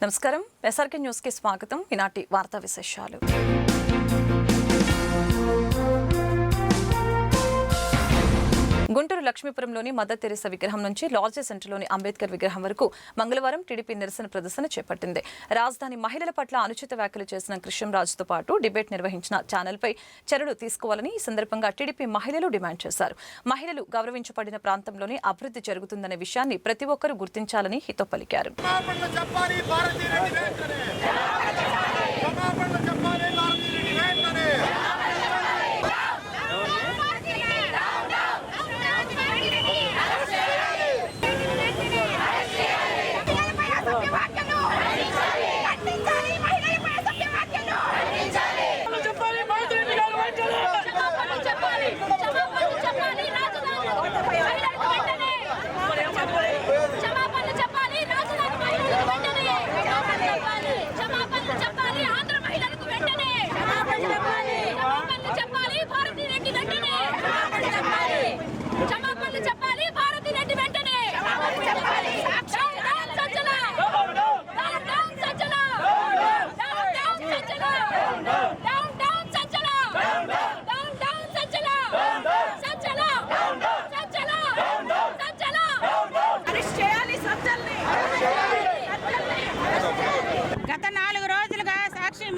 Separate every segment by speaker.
Speaker 1: నమస్కారం SRK news కి స్వాగతం. ఈనాటి వార్తా విశేషాలు. గుంటూరు లక్ష్మీపురంలోని మదర్ తెరెసా విగ్రహం నుంచి లాడ్జీ సెంటర్లోని అంబేద్కర్ విగ్రహం వరకు మంగళవారం టీడీపీ నిరసన ప్రదర్శన చేపట్టింది. రాజధాని మహిళల పట్ల అనుచిత వ్యాఖ్యలు చేసిన కృష్ణంరాజుతో పాటు డిబేట్ నిర్వహించిన ఛానల్పై చర్యలు తీసుకోవాలని ఈ సందర్భంగా టీడీపీ మహిళలు డిమాండ్ చేశారు. మహిళలు గౌరవించబడిన ప్రాంతంలోనే అభివృద్ధి జరుగుతుందనే విషయాన్ని ప్రతి ఒక్కరూ గుర్తించాలని హితో పలికారు.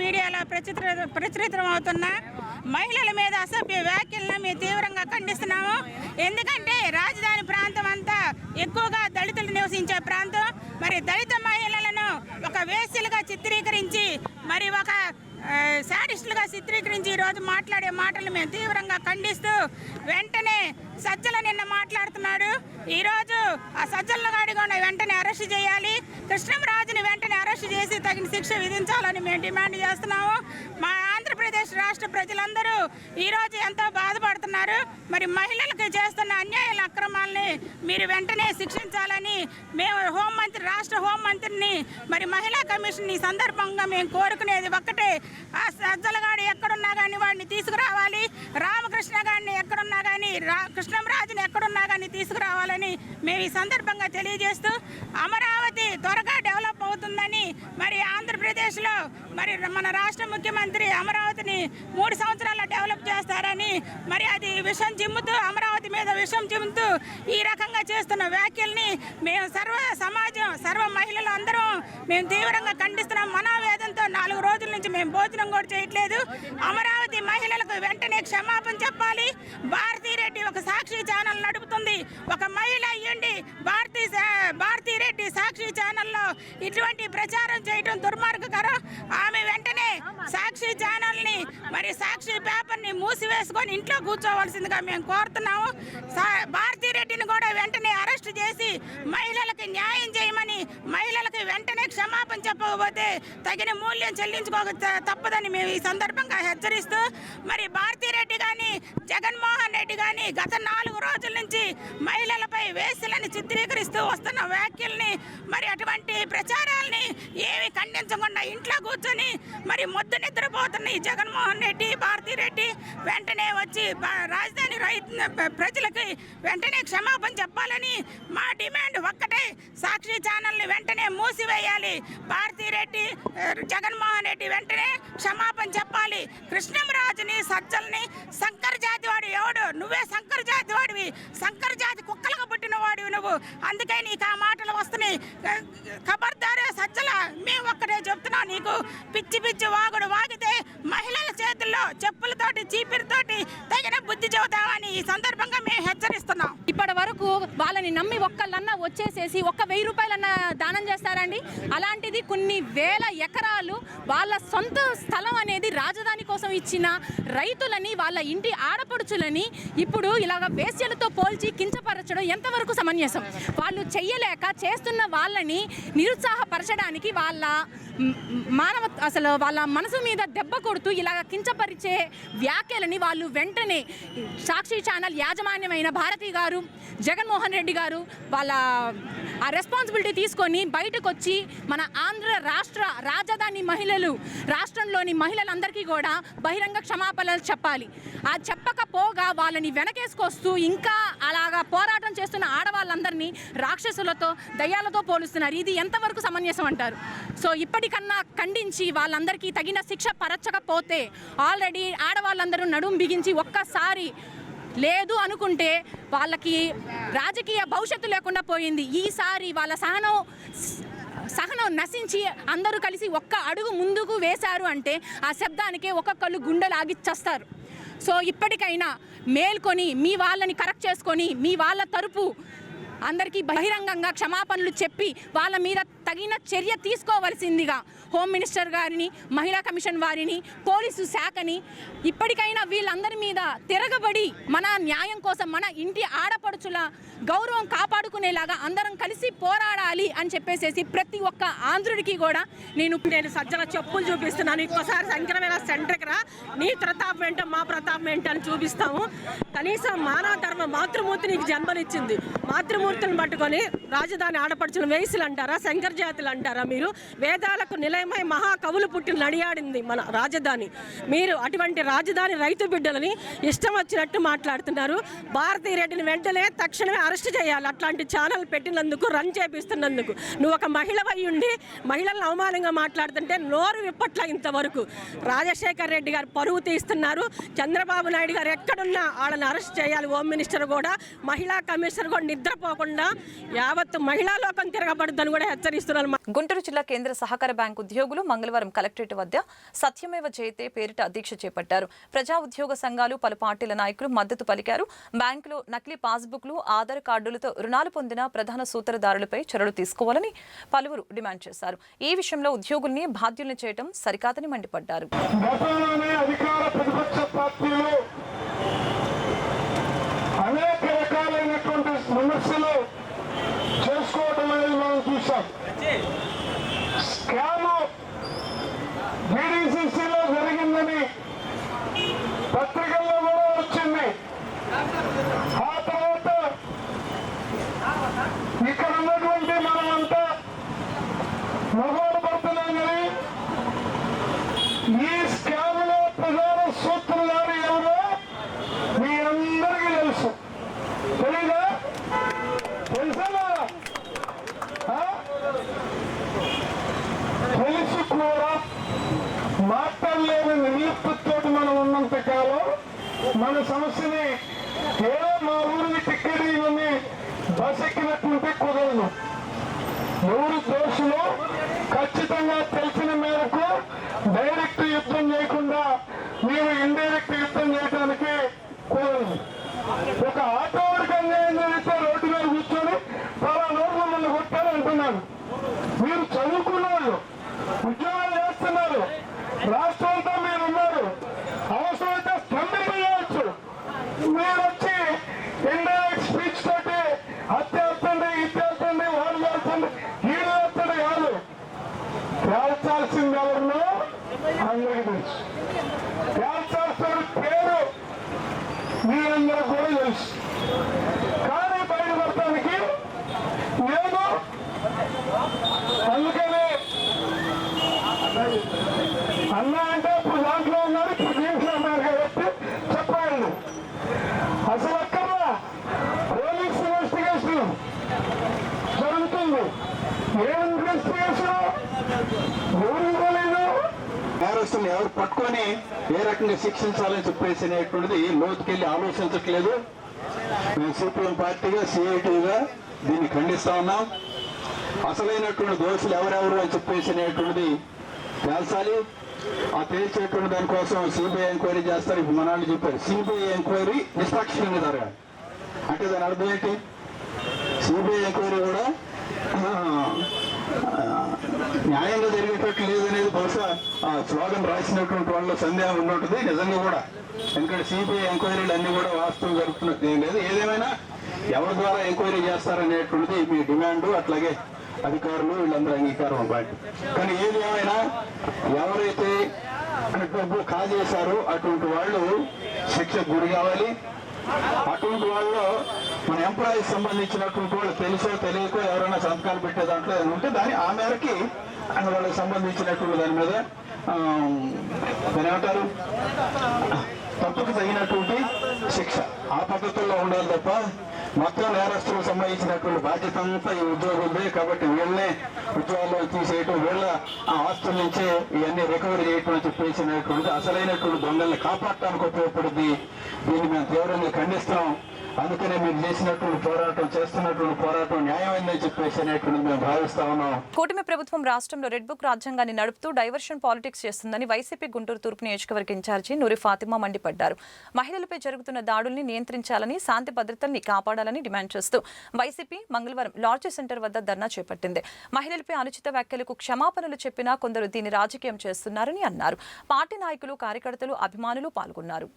Speaker 2: మీడియాలో ప్రచురితమవుతున్న మహిళల మీద అసభ్య వ్యాఖ్యలను మేము తీవ్రంగా ఖండిస్తున్నాము. ఎందుకంటే రాజధాని ప్రాంతం అంతా ఎక్కువగా దళితులు నివసించే ప్రాంతం. మరి దళిత మహిళలను ఒక వేశ్యలుగా చిత్రీకరించి మరి ఒక శాడిస్టులుగా చిత్రీకరించి ఈరోజు మాట్లాడే మాటలు మేము తీవ్రంగా ఖండిస్తూ వెంటనే సజ్జల నిన్న మాట్లాడుతున్నాడు. ఈరోజు ఆ సజ్జలను గాడిగా వెంటనే అరెస్ట్ చేయాలి. కృష్ణంరాజుని వెంటనే అరెస్ట్ చేసి తగిన శిక్ష విధించాలని మేము డిమాండ్ చేస్తున్నాము. మా ఆంధ్రప్రదేశ్ రాష్ట్ర ప్రజలందరూ ఈరోజు ఎంతో బాధపడుతున్నారు. మరి మహిళలకు చేస్తున్న అన్యాయాల అక్రమాలని మీరు వెంటనే శిక్షించాలని మేము రాష్ట్ర హోంమంత్రిని మరి మహిళా కమిషన్ ఈ సందర్భంగా మేము కోరుకునేది ఒక్కటే, ఆ సజ్జలగాడు ఎక్కడున్నా కానీ వాడిని తీసుకురావాలి. రామకృష్ణ గారిని ఎక్కడున్నా కానీ కృష్ణంరాజుని ఎక్కడున్నా కానీ తీసుకురావాలని మేము ఈ సందర్భంగా తెలియజేస్తూ అమరావతి త్వరగా డెవలప్ అవుతుందని మరి ఆంధ్రప్రదేశ్లో మరి మన రాష్ట్ర ముఖ్యమంత్రి అమరావతిని 3 సంవత్సరాల్లో డెవలప్ చేస్తారని మరి అది విషం చిమ్ముతూ అమరావతి మీద విషం చిమ్ముతూ ఈ రకంగా చేస్తున్న వ్యాఖ్యల్ని మేము సర్వ మహిళలు అందరం మేము తీవ్రంగా ఖండిస్తున్నాం. మనోవేదంతో 4 రోజుల నుంచి మేము భోజనం కూడా చేయట్లేదు. అమరావతి మహిళలకు వెంటనే క్షమాపణ చెప్పాలి. భారతీరెడ్డి ఒక సాక్షి ఛానల్ నడుపుతుంది. ఒక మహిళ అయ్యండి భారతీరెడ్డి సాక్షి ఛానల్లో ఇటువంటి ప్రచారం చేయడం దుర్మార్గకరం. ఆమె వెంటనే సాక్షి ఛానల్ని మరి సాక్షి పేపర్ని మూసివేసుకొని ఇంట్లో కూర్చోవలసిందిగా మేము కోరుతున్నాము. భారతీరెడ్డిని కూడా వెంటనే అరెస్ట్ చేసి మహిళలకు న్యాయం చేయమని, మహిళలకు వెంటనే క్షమాపణ చెప్పకపోతే తగిన మూల్యం చెల్లించుకోక తప్పదని మేము ఈ సందర్భంగా హెచ్చరిస్తూ మరి భారతీరెడ్డి కానీ జగన్మోహన్ రెడ్డి కానీ గత 4 రోజుల నుంచి మహిళలపై వేసులని చిత్రీకరిస్తూ వస్తున్న వ్యాఖ్యల్ని మరి అటువంటి ప్రచారాలని ఏమి ఖండించకుండా ఇంట్లో కూర్చొని మరి మొద్దు నిద్రపోతున్న ఈ జగన్మోహన్ రెడ్డి భారతీరెడ్డి వెంటనే వచ్చి రాజధాని ప్రజలకి వెంటనే క్షమాపణ చెప్పాలని మా డిమాండ్ ఒక్కటే, సాక్షి ఛానల్ని వెంటనే మూసివేయాలి. భారతీరెడ్డి జగన్మోహన్ రెడ్డి వెంటనే క్షమాపణ చెప్పాలి. కృష్ణంరాజుని సజ్జల్ని శంకర్ జాతి వాడు ఎవడు? నువ్వే శంకర్ జాతి వాడివి, శంకర్ జాతి కుక్కలకు పుట్టిన వాడివి నువ్వు. అందుకే నీకు ఆ మాటలు వస్తున్నాయి. ఖబర్దారే సజ్జల, మేము ఒక్కటే చెప్తున్నాం, నీకు పిచ్చి వాగుడు వాగితే మహిళల చేతుల్లో చెప్పులతోటి చీపిరితోటి తగిన బుద్ధి చెబుతామని ఈ సందర్భంగా మేము హెచ్చరిస్తున్నాం.
Speaker 3: ఇప్పటి వరకు వాళ్ళని నమ్మి ఒక్కళ్ళన్నా వచ్చేసేసి 1,000 రూపాయలన్నా దానం చేస్తారండి. అలాంటిది కొన్ని వేల ఎకరాలు వాళ్ళ సొంత స్థలం అనేది రాజధాని కోసం ఇచ్చిన రైతులని, వాళ్ళ ఇంటి ఆడపడుచులని ఇప్పుడు ఇలాగ వేశ్యలతో పోల్చి కించపరచడం ఎంతవరకు సమంజసం? వాళ్ళు చెయ్యలేక చేస్తున్న వాళ్ళని నిరుత్సాహపరచడానికి వాళ్ళ మనసు మీద దెబ్బ కొడుతూ ఇలాగ కించపరిచే వ్యాఖ్యలని వాళ్ళు వెంటనే సాక్షి ఛానల్ యాజమాన్యమైన భారతి గారు, జగన్మోహన్ రెడ్డి గారు వాళ్ళ ఆ రెస్పాన్సిబిలిటీ తీసుకొని బయటకు వచ్చి మన ఆంధ్ర రాష్ట్ర రాజధాని మహిళలు రాష్ట్రంలోని మహిళలందరికీ కూడా బహిరంగ క్షమాపణలు చెప్పాలి. ఆ చెప్పకపోగా వాళ్ళని వెనకేసుకొస్తూ ఇంకా అలాగా పోరాటం చేస్తున్న ఆడవాళ్ళందరినీ రాక్షసులతో దయ్యాలతో పోలుస్తున్నారు. ఇది ఎంతవరకు సమంజసం అంటారు? సో ఇప్పటికన్నా ఖండించి వాళ్ళందరికీ తగిన శిక్ష పరచకపోతే ఆల్రెడీ ఆడవాళ్ళందరూ నడుం బిగించి ఒక్కసారి లేదు అనుకుంటే వాళ్ళకి రాజకీయ భవిష్యత్తు లేకుండా పోయింది. ఈసారి వాళ్ళ సహనం నశించి అందరూ కలిసి ఒక్క అడుగు ముందుకు వేశారు అంటే ఆ శబ్దానికే ఒక్కొక్కళ్ళు గుండెలు ఆగిచ్చేస్తారు. సో ఇప్పటికైనా మేల్కొని మీ వాళ్ళని కరెక్ట్ చేసుకొని మీ వాళ్ళ తరపు అందరికీ బహిరంగంగా క్షమాపణలు చెప్పి వాళ్ళ మీద తగిన చర్య తీసుకోవలసిందిగా హోమ్ మినిస్టర్ గారిని, మహిళా కమిషన్ వారిని, పోలీసు శాఖని ఇప్పటికైనా వీళ్ళందరి మీద తిరగబడి మన న్యాయం కోసం మన ఇంటి ఆడపడుచుల గౌరవం కాపాడుకునేలాగా అందరం కలిసి పోరాడాలి అని చెప్పేసి ప్రతి ఒక్క ఆంధ్రుడికి కూడా నేను
Speaker 4: సజ్జల చెప్పులు చూపిస్తున్నాను. ఇంకోసారి సంక్రమణ సెంటర్కి రా, నీ ప్రతాపం ఏంటో మా ప్రతాపం ఏంటో అని చూపిస్తాము. కనీసం మానవ ధర్మ మాతృమూర్తి నీకు జన్మనిచ్చింది. మాతృమూర్తిని పట్టుకొని రాజధాని ఆడపడుచులు వేసులు అంటారా, శంకర జాతులు అంటారా? మీరు వేదాలకు నిలయమై మహాకవులు పుట్టిన నడియాడింది మన రాజధాని. మీరు అటువంటి రాజధాని రైతు బిడ్డలని ఇష్టం వచ్చినట్టు మాట్లాడుతున్నారు. భారతీ రెడ్డిని వెంటనే తక్షణమే అరెస్ట్ చేయాలి. అట్లాంటి ఛానల్ పెట్టినందుకు, రన్ చేపిస్తున్నందుకు. నువ్వు ఒక మహిళ అయ్యుండి మహిళలను అవమానంగా మాట్లాడుతుంటే నోరు విప్పట్ల. ఇంతవరకు రాజశేఖర్ రెడ్డి గారు పరువు తీస్తున్నారు. చంద్రబాబు నాయుడు గారు ఎక్కడున్నా వాళ్ళని అరెస్ట్ చేయాలి. హోమ్ మినిస్టర్ కూడా, మహిళా కమిషనర్ కూడా నిద్రపోకుండా యావత్తు మహిళా లోకం తిరగబడుద్దని కూడా హెచ్చరిస్తున్నారు.
Speaker 1: గుంటూరు జిల్లా కేంద్ర సహకార బ్యాంకు ఉద్యోగులు మంగళవారం కలెక్టరేట్ వద్ద సత్యమేవ జయతే పేరిట దీక్ష చేపట్టారు. ప్రజా ఉద్యోగ సంఘాలు, పలు పార్టీల నాయకులు మద్దతు పలికారు. బ్యాంకులో నకిలీ పాస్బుక్లు, ఆధార్ కార్డులతో రుణాలు పొందిన ప్రధాన సూత్రధారులపై చర్యలు తీసుకోవాలని పలువురు డిమాండ్ చేశారు. ఈ విషయంలో ఉద్యోగుల్ని బాధ్యుల్ని చేయడం సరికాదని మండిపడ్డారు.
Speaker 5: అనేక రకాలైనటువంటి సమస్యలు చేసుకోవడం అనేది మనం చూసాం. స్కామ్ బీడీసీసీలో జరిగిందని పత్రికల్లో కూడా వచ్చింది. ఆ తర్వాత ఇక్కడ ఉన్నటువంటి మనమంతా మగవాళ్ళు పడుతున్నాం. కానీ ఈ స్కామ్ లో ప్రధాన సూత్రధారి ఎవరో మీ అందరికీ తెలుసు. తెలీదా? తెలుసా? తెలుసు కూడా మాట్లాడలేని నిర్లిప్తతో మనం ఉన్నంత కాలం మన సమస్యని ఏదో మా ఊరిని టికెట్ ఇవన్నీ బస్ ఎక్కినట్టుంటే కుదరదు. ఎవరు దోషులు ఖచ్చితంగా తెలిసిన మేరకు డైరెక్ట్ యుద్ధం చేయకుండా మేము ఇండైరెక్ట్ యుద్ధం చేయడానికి కుదరదు. ఒక ఆటో వాడికి అన్యాయం జరిగితే రోడ్డు మీద కూర్చొని పలానా మమ్మల్ని కొట్టారు అంటున్నారు. మీరు చదువుకున్న వాళ్ళు, ఉద్యోగాలు చేస్తున్నారు, రాష్ట్రంతో మీరు ఉన్నారు, అవసరమైతే స్పందించవచ్చు. మీరు వచ్చి ఇండైరెక్ట్ స్పీచ్ తోటి హత్య అవుతుంది, ఇది అవుతుంది, వాళ్ళు చేస్తుంది, వీళ్ళు చేస్తుంది కాదు. తేల్చాల్సింది ఎవరినో అందరికీ తెలుసు. తేల్చాల్సిన పేరు మీ అందరూ కూడా తెలుసు. కానీ బయటపడటానికి లేదు. అందుకని అన్నా అంటే ఇప్పుడు దాంట్లో ఉన్నారు, ఇప్పుడు దీంట్లో ఉన్నారు కాబట్టి చెప్పండి. అసలు అక్కడ పోలీస్ ఇన్వెస్టిగేషన్ జరుగుతుంది. ఏ ఇన్వెస్టిగేషన్ ఎవరు తెలియదు. నేరస్తులు ఎవరు పట్టుకొని ఏ రకంగా శిక్షించాలని చెప్పేసి అనేటువంటిది లోతుకెళ్ళి ఆలోచించట్లేదు. మేము సిపిఎం పార్టీగా, సిఐటిగా దీన్ని ఖండిస్తా ఉన్నాం. అసలైనటువంటి దోషులు ఎవరెవరు అని చెప్పేసి అనేటువంటిది తేల్చాలి. ఆ తేల్చేటువంటి దానికోసం సిబిఐ ఎంక్వైరీ చేస్తారు. ఇప్పుడు మన వాళ్ళు చెప్పారు సిబిఐ ఎంక్వైరీ నిష్పక్షంగా జరగాలి. అంటే దాని అర్థం ఏంటి? సిబిఐ ఎంక్వైరీ కూడా న్యాయంగా జరిగేటట్టు లేదనేది బహుశా ఆ స్లోగన్ రాసినటువంటి వాళ్ళ సందేహం ఉన్నట్టుంది. నిజంగా కూడా, ఎందుకంటే సిబిఐ ఎంక్వైరీలు అన్ని కూడా వాస్తవం జరుగుతున్నట్టు ఏం లేదు. ఏదేమైనా ఎవరి ద్వారా ఎంక్వైరీ చేస్తారనేటువంటిది మీ డిమాండ్. అట్లాగే అధికారులు వీళ్ళందరూ అంగీకారం అవ్వాలి. కానీ ఏది ఏమైనా ఎవరైతే డబ్బు కాజేశారో అటువంటి వాళ్ళు శిక్షకు గురి కావాలి. అటువంటి వాళ్ళు మన ఎంప్లాయీస్ సంబంధించినటువంటి వాళ్ళు తెలుసో తెలియకో ఎవరైనా సంతకాలు పెట్టే దాంట్లో ఉంటే దాన్ని ఆ మేరకి వాళ్ళకి సంబంధించినటువంటి దాని మీద ఏమంటారు తప్పుకు తగినటువంటి శిక్ష ఆ పద్ధతుల్లో ఉండాలి తప్ప మొత్తం నేరస్తులకు సంబంధించినటువంటి బాధ్యత అంతా ఈ ఉద్యోగులదే. కాబట్టి వీళ్ళనే ఉద్యోగాల్లో తీసేయటం, వీళ్ళ ఆ ఆస్తుల నుంచే ఇవన్నీ రికవరీ చేయటం అని చెప్పేసినటువంటి అసలైనటువంటి దొంగల్ని కాపాడటానికి ఉపయోగపడుతుంది. దీన్ని మేము తీవ్రంగా ఖండిస్తున్నాం. అందుకనే మీరు చేస్తున్నటువంటి పోరాటం న్యాయమైందని చెప్పేసి అనేటువంటి మేము భావిస్తా ఉన్నాం.
Speaker 1: కూటమి ప్రభుత్వం రాష్ట్రంలో రెడ్ బుక్ రాజ్యాంగాన్ని నడుపుతూ డైవర్షన్ పాలిటిక్స్ చేస్తుందని వైసీపీ గుంటూరు తూర్పు నియోజకవర్గ ఇన్ఛార్జి నూరి ఫాతిమా మండిపడ్డారు. మహిళలపై జరుగుతున్న దాడుల్ని నియంత్రించాలని, శాంతి భద్రతల్ని కాపాడాలని డిమాండ్ చేస్తూ వైసీపీ మంగళవారం లార్జ్ సెంటర్ వద్ద ధర్నా చేపట్టింది. మహిళలపై అనుచిత వ్యాఖ్యలకు క్షమాపణలు చెప్పినా కొందరు దీన్ని రాజకీయం చేస్తున్నారని అన్నారు. పార్టీ నాయకులు, కార్యకర్తలు, అభిమానులు పాల్గొన్నారు.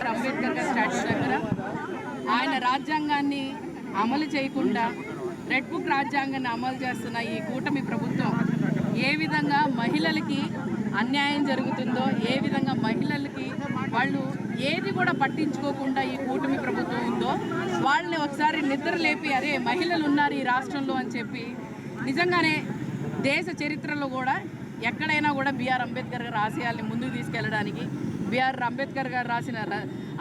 Speaker 3: అంబేద్కర్ గారి స్టాచ్యూ దగ్గర ఆయన రాజ్యాంగాన్ని అమలు చేయకుండా రెడ్ బుక్ రాజ్యాంగాన్ని అమలు చేస్తున్న ఈ కూటమి ప్రభుత్వం ఏ విధంగా మహిళలకి అన్యాయం జరుగుతుందో, ఏ విధంగా మహిళలకి వాళ్ళు ఏది కూడా పట్టించుకోకుండా ఈ కూటమి ప్రభుత్వం ఉందో వాళ్ళని ఒకసారి నిద్ర లేపి అరే మహిళలు ఉన్నారు ఈ రాష్ట్రంలో అని చెప్పి నిజంగానే దేశ చరిత్రలో కూడా ఎక్కడైనా కూడా బిఆర్ అంబేద్కర్ గారి ఆశయాల్ని ముందుకు తీసుకెళ్ళడానికి, బిఆర్ అంబేద్కర్ గారు రాసిన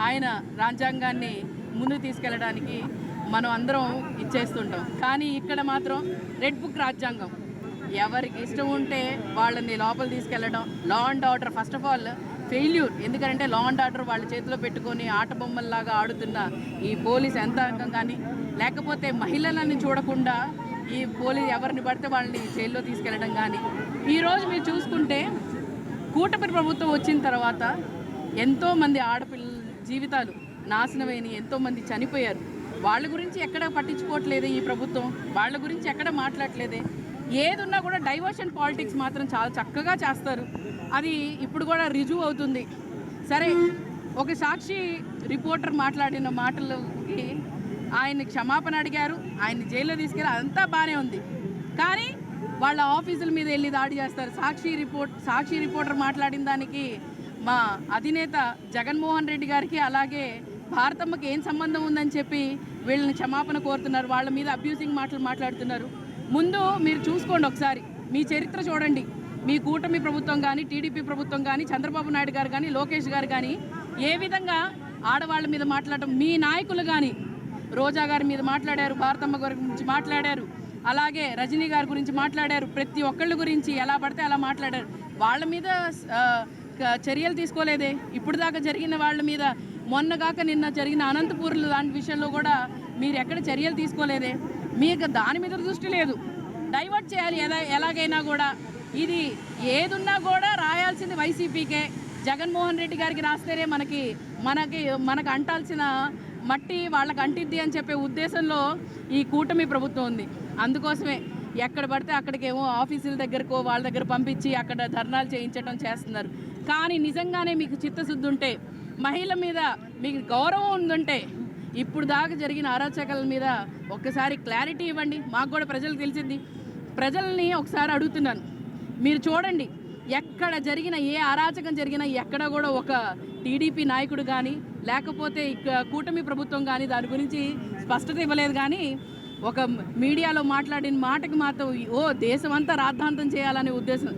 Speaker 3: ఆయన రాజ్యాంగాన్ని ముందుకు తీసుకెళ్ళడానికి మనం అందరం ఇచ్చేస్తుంటాం. కానీ ఇక్కడ మాత్రం రెడ్ బుక్ రాజ్యాంగం ఎవరికి ఇష్టం ఉంటే వాళ్ళని లోపల తీసుకెళ్ళడం, law and order first of all failure. ఎందుకంటే లా అండ్ ఆర్డర్ వాళ్ళ చేతిలో పెట్టుకొని ఆట బొమ్మల్లాగా ఆడుతున్న ఈ పోలీస్ యంత్రాంగం కానీ, లేకపోతే మహిళలని చూడకుండా ఈ పోలీస్ ఎవరిని పడితే వాళ్ళని జైల్లో తీసుకెళ్ళడం కానీ, ఈరోజు మీరు చూసుకుంటే కూటమి ప్రభుత్వం వచ్చిన తర్వాత ఎంతోమంది ఆడపిల్లల జీవితాలు నాశనమైన, ఎంతోమంది చనిపోయారు. వాళ్ళ గురించి ఎక్కడ పట్టించుకోవట్లేదే ఈ ప్రభుత్వం, వాళ్ళ గురించి ఎక్కడ మాట్లాడట్లేదే. ఏదున్నా కూడా డైవర్షన్ పాలిటిక్స్ మాత్రం చాలా చక్కగా చేస్తారు. అది ఇప్పుడు కూడా రుజువు అవుతుంది. సరే, ఒక సాక్షి రిపోర్టర్ మాట్లాడిన మాటలకి ఆయన క్షమాపణ అడిగారు, ఆయన జైల్లో తీసుకెళ్ళి అదంతా బాగానే ఉంది. కానీ వాళ్ళ ఆఫీసుల మీద వెళ్ళి దాడి చేస్తారు. సాక్షి రిపోర్టర్ మాట్లాడిన దానికి మా అధినేత జగన్మోహన్ రెడ్డి గారికి అలాగే భారతమ్మకి ఏం సంబంధం ఉందని చెప్పి వీళ్ళని క్షమాపణ కోరుతున్నారు. వాళ్ళ మీద అబ్యూజింగ్ మాటలు మాట్లాడుతున్నారు. ముందు మీరు చూసుకోండి, ఒకసారి మీ చరిత్ర చూడండి. మీ కూటమి ప్రభుత్వం కానీ, టీడీపీ ప్రభుత్వం కానీ, చంద్రబాబు నాయుడు గారు కానీ, లోకేష్ గారు కానీ ఏ విధంగా ఆడవాళ్ళ మీద మాట్లాడటం, మీ నాయకులు కానీ రోజా గారి మీద మాట్లాడారు, భారతమ్మ గారి గురించి మాట్లాడారు, అలాగే రజనీ గారి గురించి మాట్లాడారు. ప్రతి ఒక్కళ్ళ గురించి ఎలా పడితే అలా మాట్లాడారు. వాళ్ళ మీద చర్యలు తీసుకోలేదే. ఇప్పుడు దాకా జరిగిన వాళ్ళ మీద, మొన్నగాక నిన్న జరిగిన అనంతపూర్లు లాంటి విషయంలో కూడా మీరు ఎక్కడ చర్యలు తీసుకోలేదే. మీకు దాని మీద దృష్టి లేదు. డైవర్ట్ చేయాలి ఎలాగైనా కూడా. ఇది ఏదున్నా కూడా రాయాల్సింది వైసీపీకే, జగన్మోహన్ రెడ్డి గారికి రాస్తేనే మనకు అంటాల్సిన మట్టి వాళ్ళకి అంటిద్ది అని చెప్పే ఉద్దేశంలో ఈ కూటమి ప్రభుత్వం ఉంది. అందుకోసమే ఎక్కడ పడితే అక్కడికేమో ఆఫీసుల దగ్గరకో వాళ్ళ దగ్గర పంపించి అక్కడ ధర్నాలు చేస్తున్నారు. కానీ నిజంగానే మీకు చిత్తశుద్ధి ఉంటే, మహిళ మీద మీకు గౌరవం ఉందంటే, ఇప్పుడు దాకా జరిగిన అరాచకాల మీద ఒక్కసారి క్లారిటీ ఇవ్వండి. మాకు కూడా ప్రజలకు తెలిసింది. ప్రజల్ని ఒకసారి అడుగుతున్నాను, మీరు చూడండి, ఎక్కడ జరిగిన ఏ అరాచకం జరిగినా ఎక్కడ కూడా ఒక టీడీపీ నాయకుడు కానీ, లేకపోతే కూటమి ప్రభుత్వం కానీ దాని గురించి స్పష్టత ఇవ్వలేదు. కానీ ఒక మీడియాలో మాట్లాడిన మాటకి మాత్రం దేశమంతా రాద్ధాంతం చేయాలనే ఉద్దేశం.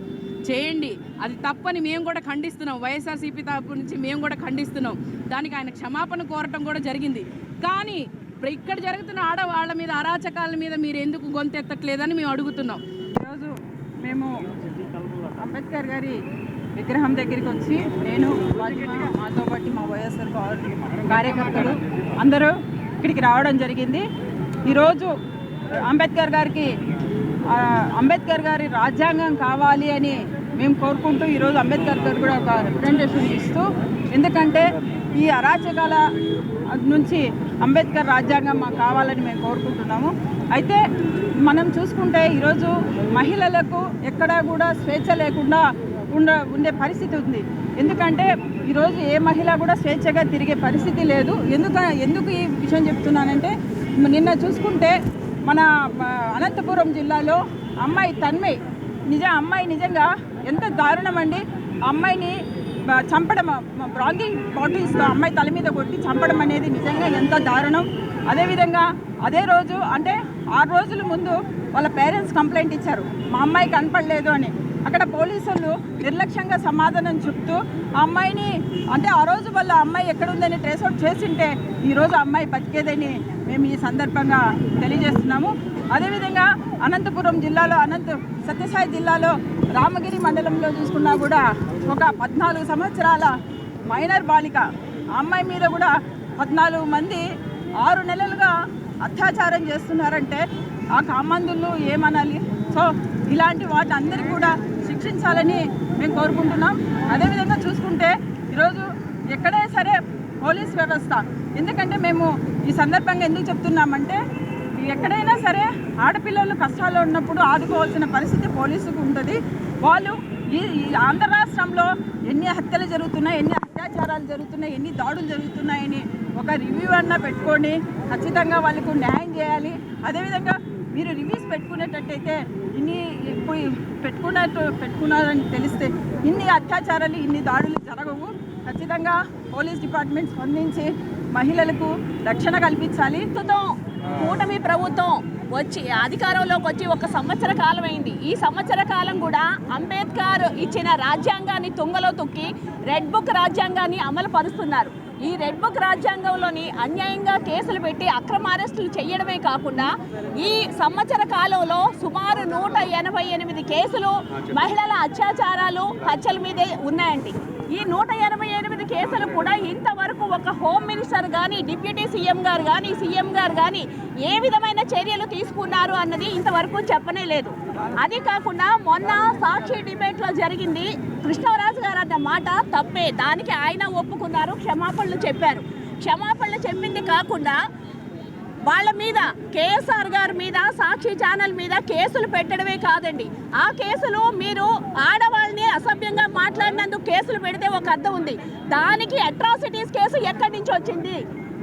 Speaker 3: చేయండి, అది తప్పని మేము కూడా ఖండిస్తున్నాం. వైఎస్ఆర్సీపీ తరపు నుంచి మేము కూడా ఖండిస్తున్నాం. దానికి ఆయన క్షమాపణ కోరటం కూడా జరిగింది. కానీ ఇక్కడ జరుగుతున్న ఆడవాళ్ళ మీద, అరాచకాల మీద మీరు ఎందుకు గొంతెత్తట్లేదని మేము అడుగుతున్నాం.
Speaker 2: ఈరోజు మేము అంబేద్కర్ గారి విగ్రహం దగ్గరికి వచ్చి నేను, మాతో పాటు మా వైఎస్ఆర్ కార్యకర్తలు అందరూ ఇక్కడికి రావడం జరిగింది. ఈరోజు అంబేద్కర్ గారి రాజ్యాంగం కావాలి అని మేము కోరుకుంటూ ఈరోజు అంబేద్కర్ గారు కూడా ఒక రిప్రజెంటేషన్ ఇస్తూ, ఎందుకంటే ఈ అరాచకాల నుంచి అంబేద్కర్ రాజ్యాంగం మాకు కావాలని మేము కోరుకుంటున్నాము. అయితే మనం చూసుకుంటే ఈరోజు మహిళలకు ఎక్కడా కూడా స్వేచ్ఛ లేకుండా ఉండే పరిస్థితి ఉంది. ఎందుకంటే ఈరోజు ఏ మహిళ కూడా స్వేచ్ఛగా తిరిగే పరిస్థితి లేదు. ఎందుకు ఈ విషయం చెప్తున్నానంటే, నిన్న చూసుకుంటే మన అనంతపురం జిల్లాలో అమ్మాయి తన్మయ్ అమ్మాయి నిజంగా ఎంత దారుణం అండి. అమ్మాయిని చంపడం, బ్రాంగింగ్ బాటిల్స్తో అమ్మాయి తల మీద కొట్టి చంపడం అనేది నిజంగా ఎంత దారుణం. అదేవిధంగా అదే రోజు అంటే 6 రోజుల ముందు వాళ్ళ పేరెంట్స్ కంప్లైంట్ ఇచ్చారు, మా అమ్మాయి కనపడలేదు అని. అక్కడ పోలీసులు నిర్లక్ష్యంగా సమాధానం చెప్తూ ఆ అమ్మాయిని అంటే ఆ రోజు వాళ్ళ అమ్మాయి ఎక్కడుందని ట్రేస్ అవుట్ చేసింటే ఈరోజు అమ్మాయి బతికేదని మేము ఈ సందర్భంగా తెలియజేస్తున్నాము. అదేవిధంగా అనంతపురం జిల్లాలో సత్యసాయి జిల్లాలో రామగిరి మండలంలో చూసుకున్నా కూడా ఒక 14 సంవత్సరాల మైనర్ బాలిక అమ్మాయి మీద కూడా 14 మంది 6 నెలలుగా అత్యాచారం చేస్తున్నారంటే ఆ కామందులు ఏమనాలి. సో ఇలాంటి వాటి అందరికీ కూడా శిక్షించాలని మేము కోరుకుంటున్నాం. అదేవిధంగా చూసుకుంటే ఈరోజు ఎక్కడైనా సరే పోలీస్ వ్యవస్థ, ఎందుకంటే మేము ఈ సందర్భంగా ఎందుకు చెప్తున్నామంటే ఎక్కడైనా సరే ఆడపిల్లలు కష్టాల్లో ఉన్నప్పుడు ఆదుకోవాల్సిన పరిస్థితి పోలీసుకు ఉంటుంది. వాళ్ళు ఈ ఆంధ్ర రాష్ట్రంలో ఎన్ని హత్యలు జరుగుతున్నాయి, ఎన్ని అత్యాచారాలు జరుగుతున్నాయి, ఎన్ని దాడులు జరుగుతున్నాయని ఒక రివ్యూ అన్నా పెట్టుకొని ఖచ్చితంగా వాళ్ళకు న్యాయం చేయాలి. అదేవిధంగా మీరు రివ్యూస్ పెట్టుకునేటట్టయితే ఇప్పుడు పెట్టుకున్నారని తెలిస్తే ఇన్ని అత్యాచారాలు, ఇన్ని దాడులు జరగవు. ఖచ్చితంగా పోలీస్ డిపార్ట్మెంట్ స్పందించి మహిళలకు రక్షణ కల్పించాలి.
Speaker 3: కూటమి ప్రభుత్వం వచ్చి అధికారంలోకి వచ్చి 1 సంవత్సర కాలం అయింది. ఈ సంవత్సర కాలం కూడా అంబేద్కర్ ఇచ్చిన రాజ్యాంగాన్ని తుంగలో తొక్కి రెడ్ బుక్ రాజ్యాంగాన్ని అమలు పరుస్తున్నారు. ఈ రెడ్ బుక్ రాజ్యాంగంలోని అన్యాయంగా కేసులు పెట్టి అక్రమ అరెస్టులు చేయడమే కాకుండా ఈ సంవత్సర కాలంలో సుమారు 188 కేసులు మహిళల అత్యాచారాలు, హత్యల మీదే ఉన్నాయండి. ఈ 188 కేసులు కూడా ఇంతవరకు ఒక హోమ్ మినిస్టర్ కానీ, డిప్యూటీ సీఎం గారు కానీ, సీఎం గారు కానీ ఏ విధమైన చర్యలు తీసుకున్నారు అన్నది ఇంతవరకు చెప్పనే లేదు. అది కాకుండా మొన్న సాక్షి డిబేట్లో జరిగింది, కృష్ణరాజు గారు అన్న మాట తప్పే, దానికి ఆయన ఒప్పుకున్నారు, క్షమాపణలు చెప్పారు. క్షమాపణలు చెప్పింది కాకుండా వాళ్ళ మీద, కేఎస్ఆర్ గారి మీద, సాక్షి ఛానల్ మీద కేసులు పెట్టడమే కాదండి, ఆ కేసులు మీరు ఆడవాళ్ళని అసభ్యంగా మాట్లాడినందుకు కేసులు పెడితే ఒక అర్థం ఉంది, దానికి అట్రాసిటీస్ కేసు ఎక్కడి నుంచి వచ్చింది,